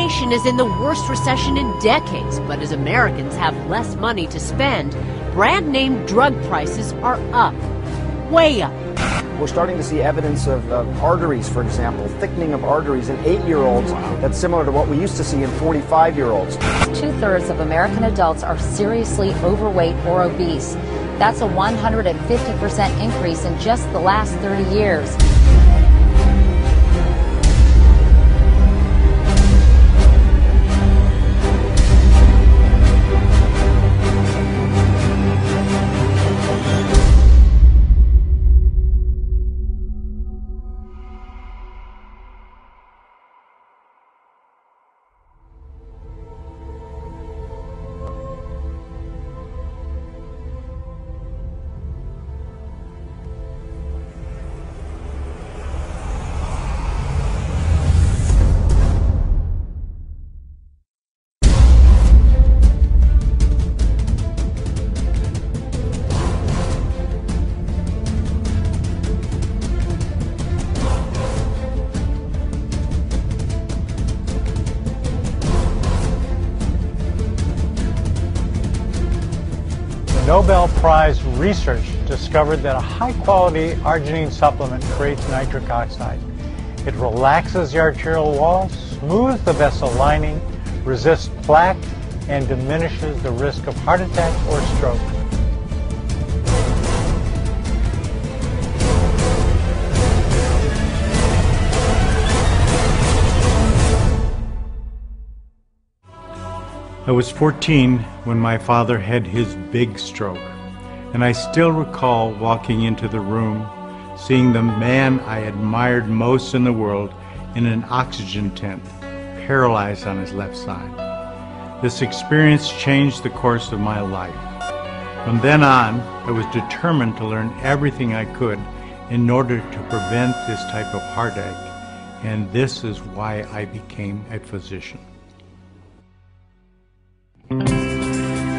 nation is in the worst recession in decades, but as Americans have less money to spend, brand name drug prices are up, way up. We're starting to see evidence of arteries, for example, thickening of arteries in 8-year-olds. That's similar to what we used to see in 45-year-olds. 2/3 of American adults are seriously overweight or obese. That's a 150% increase in just the last 30 years. Nobel Prize research discovered that a high-quality arginine supplement creates nitric oxide. It relaxes the arterial wall, smooths the vessel lining, resists plaque, and diminishes the risk of heart attack or stroke. I was 14 when my father had his big stroke, and I still recall walking into the room, seeing the man I admired most in the world in an oxygen tent, paralyzed on his left side. This experience changed the course of my life. From then on, I was determined to learn everything I could in order to prevent this type of heartache, and this is why I became a physician.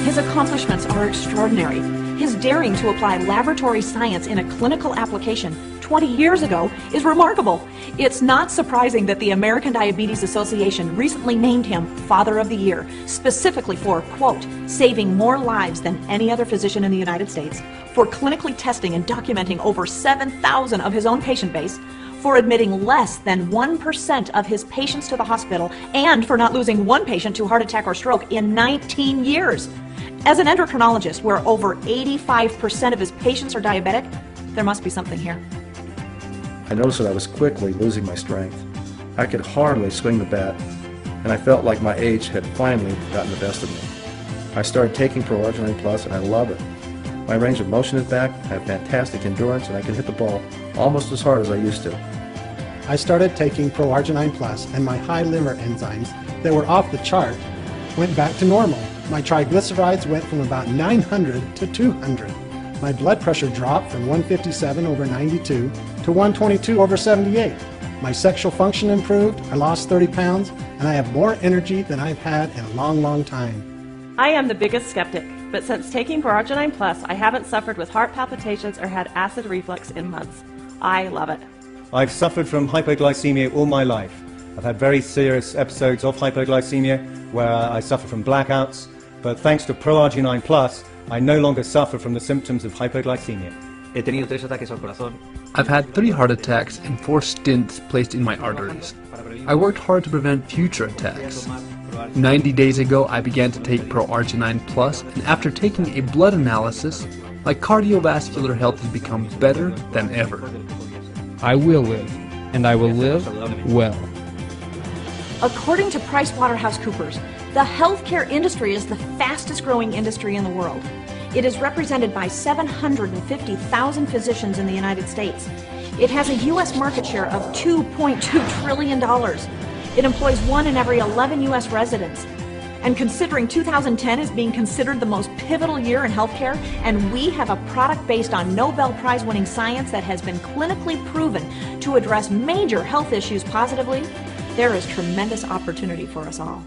His accomplishments are extraordinary. His daring to apply laboratory science in a clinical application 20 years ago is remarkable. It's not surprising that the American Diabetes Association recently named him Father of the Year, specifically for, quote, saving more lives than any other physician in the United States, for clinically testing and documenting over 7,000 of his own patient base, for admitting less than 1% of his patients to the hospital, and for not losing one patient to heart attack or stroke in 19 years. As an endocrinologist, where over 85% of his patients are diabetic, there must be something here. I noticed that I was quickly losing my strength. I could hardly swing the bat, and I felt like my age had finally gotten the best of me. I started taking ProArgi Plus, and I love it. My range of motion is back, I have fantastic endurance, and I can hit the ball almost as hard as I used to. I started taking ProArgi Plus, and my high liver enzymes that were off the chart went back to normal. My triglycerides went from about 900 to 200. My blood pressure dropped from 157 over 92 to 122 over 78. My sexual function improved, I lost 30 pounds, and I have more energy than I've had in a long, long time. I am the biggest skeptic, but since taking ProArgi Plus, I haven't suffered with heart palpitations or had acid reflux in months. I love it. I've suffered from hypoglycemia all my life. I've had very serious episodes of hypoglycemia where I suffer from blackouts, but thanks to ProArgi Plus, I no longer suffer from the symptoms of hypoglycemia. He tenido 3 ataques al corazón. I've had 3 heart attacks and 4 stents placed in my arteries. I worked hard to prevent future attacks. 90 days ago, I began to take ProArgi Plus, and after taking a blood analysis, my cardiovascular health has become better than ever. I will live, and I will live well. According to PricewaterhouseCoopers, the healthcare industry is the fastest growing industry in the world. It is represented by 750,000 physicians in the United States. It has a U.S. market share of $2.2 trillion. It employs 1 in every 11 U.S. residents. And considering 2010 is being considered the most pivotal year in healthcare, and we have a product based on Nobel Prize winning science that has been clinically proven to address major health issues positively, there is tremendous opportunity for us all.